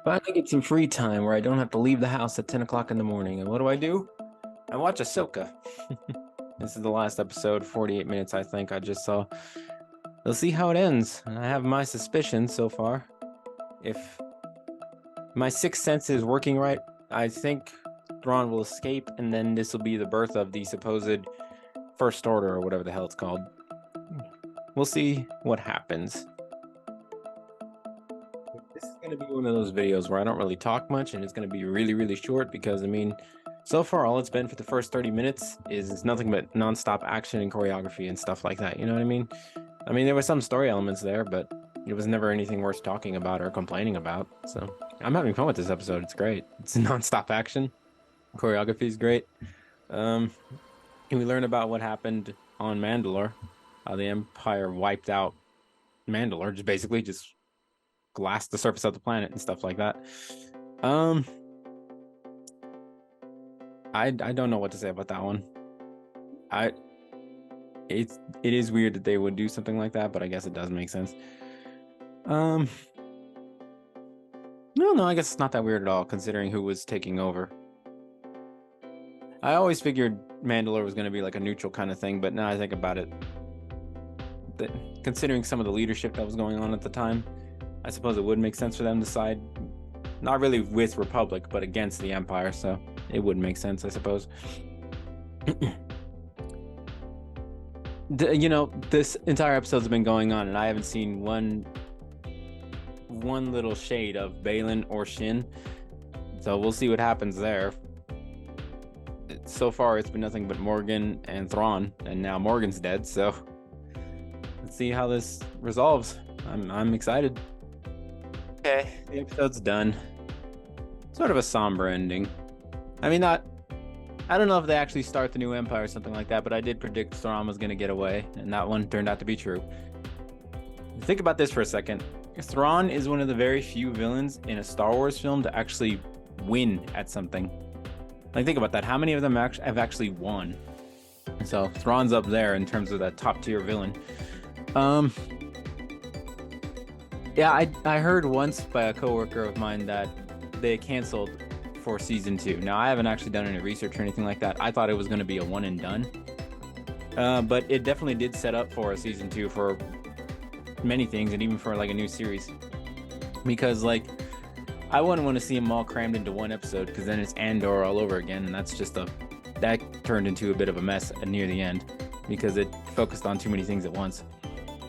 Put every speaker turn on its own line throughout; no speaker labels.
Finally get some free time where I don't have to leave the house at 10 o'clock in the morning. And what do? I watch Ahsoka. This is the last episode, 48 minutes, I think I just saw. We'll see how it ends. And I have my suspicions so far. If my sixth sense is working right, I think Thrawn will escape, and then this will be the birth of the supposed First Order, or whatever the hell it's called. We'll see what happens. This is going to be one of those videos where I don't really talk much, and it's going to be really, really short because, I mean, so far all it's been for the first 30 minutes is nothing but nonstop action and choreography and stuff like that. You know what I mean? I mean, there were some story elements there, but it was never anything worth talking about or complaining about. So I'm having fun with this episode. It's great. It's nonstop action. Choreography is great. And we learn about what happened on Mandalore, how the Empire wiped out Mandalore, just basically just glassed the surface of the planet and stuff like that. I don't know what to say about that one. It is weird that they would do something like that, but I guess it does make sense. No, I guess it's not that weird at all, considering who was taking over. I always figured Mandalore was going to be like a neutral kind of thing, but now I think about it, considering some of the leadership that was going on at the time, I suppose it would make sense for them to side, not really with Republic, but against the Empire, so it would make sense, I suppose. You know, this entire episode's been going on, and I haven't seen one little shade of Balin or Shin, so we'll see what happens there. So far, it's been nothing but Morgan and Thrawn, and now Morgan's dead, so let's see how this resolves. I'm excited. Okay, the episode's done. Sort of a somber ending. I mean, I don't know if they actually start the new Empire or something like that, but I did predict Thrawn was going to get away, and that one turned out to be true. Think about this for a second. Thrawn is one of the very few villains in a Star Wars film to actually win at something. Like, think about that. How many of them have actually won? So Thrawn's up there in terms of that top tier villain. Yeah, I heard once by a coworker of mine that they canceled for season 2. Now, I haven't actually done any research or anything like that. I thought it was going to be a one and done. But it definitely did set up for a season 2 for many things, and even for like a new series. Because, like, I wouldn't want to see them all crammed into one episode, because then it's Andor all over again, and that's just that turned into a bit of a mess near the end, because it focused on too many things at once.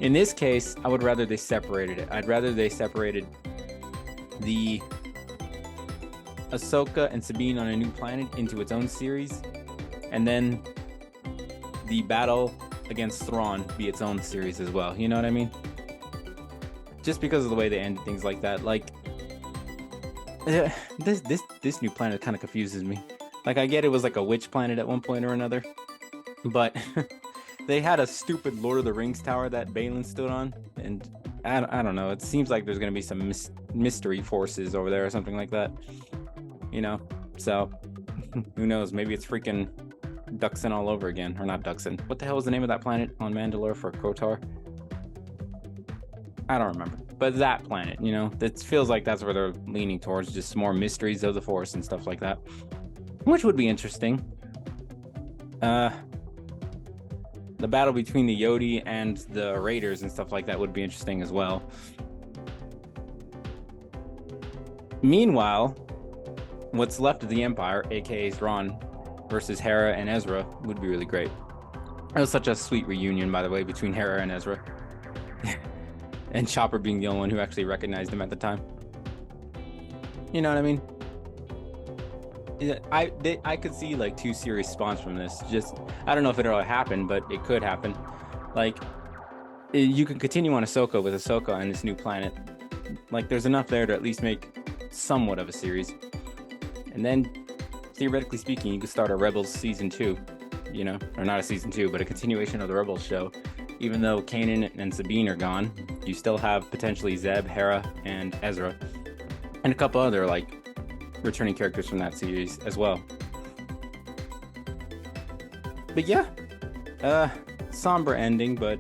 In this case, I would rather they separated it. I'd rather they separated the Ahsoka and Sabine on a new planet into its own series, and then the battle against Thrawn be its own series as well. You know what I mean? Just because of the way they ended things like that. Like, this new planet kind of confuses me. Like, I get it was like a witch planet at one point or another, but they had a stupid Lord of the Rings tower that Balin stood on, and I don't know. It seems like there's going to be some mystery forces over there or something like that. You know? So, who knows? Maybe it's freaking Duxon all over again. Or not Duxon. What the hell was the name of that planet on Mandalore for Kotar? I don't remember. But that planet, you know? It feels like that's where they're leaning towards. Just more mysteries of the Force and stuff like that. Which would be interesting. The battle between the Yodi and the Raiders and stuff like that would be interesting as well. Meanwhile, what's left of the Empire, aka Thrawn, versus Hera and Ezra would be really great. That was such a sweet reunion, by the way, between Hera and Ezra. And Chopper being the only one who actually recognized him at the time. You know what I mean? I could see like 2 series spawns from this. Just, I don't know if it'll happen, but it could happen. Like, you can continue on Ahsoka with Ahsoka on this new planet. Like, there's enough there to at least make somewhat of a series. And then, theoretically speaking, you could start a Rebels season 2. You know, or not a season 2, but a continuation of the Rebels show. Even though Kanan and Sabine are gone, you still have potentially Zeb, Hera, and Ezra, and a couple other like returning characters from that series as well. But yeah, somber ending, but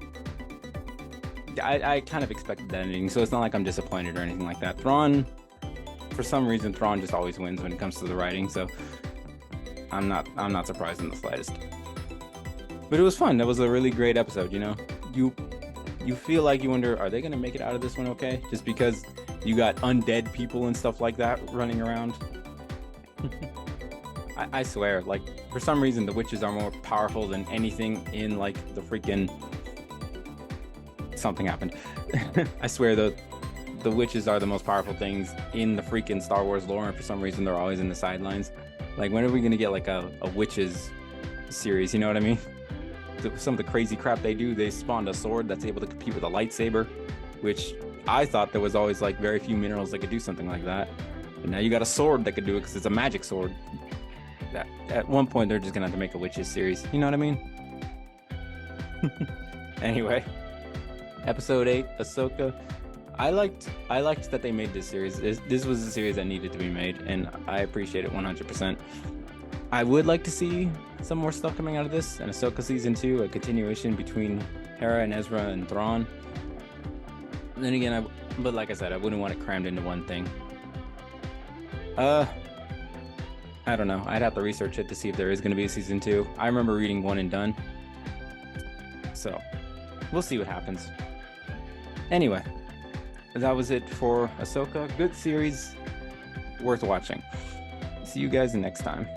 I kind of expected that ending, so it's not like I'm disappointed or anything like that. Thrawn for some reason Thrawn just always wins when it comes to the writing, so I'm not surprised in the slightest. But it was fun. That was a really great episode, you know. You feel like you wonder, are they gonna make it out of this one okay? Just because you got undead people and stuff like that running around. I swear, like, for some reason the witches are more powerful than anything in like the freaking something happened. I swear the witches are the most powerful things in the freaking Star Wars lore, and for some reason they're always in the sidelines. Like, when are we gonna get like a witches series, you know what I mean? Some of the crazy crap they do, they spawned a sword that's able to compete with a lightsaber, which I thought there was always like very few minerals that could do something like that. And now you got a sword that could do it because it's a magic sword. That at one point they're just gonna have to make a witches series, you know what I mean? Anyway, episode 8, Ahsoka. I liked that they made this series. This was a series that needed to be made, and I appreciate it 100%. I would like to see some more stuff coming out of this, and Ahsoka season 2, a continuation between Hera and Ezra and Thrawn. And then again, but like I said, I wouldn't want it crammed into one thing. I don't know. I'd have to research it to see if there is going to be a season 2. I remember reading One and Done. So, we'll see what happens. Anyway, that was it for Ahsoka. Good series, worth watching. See you guys next time.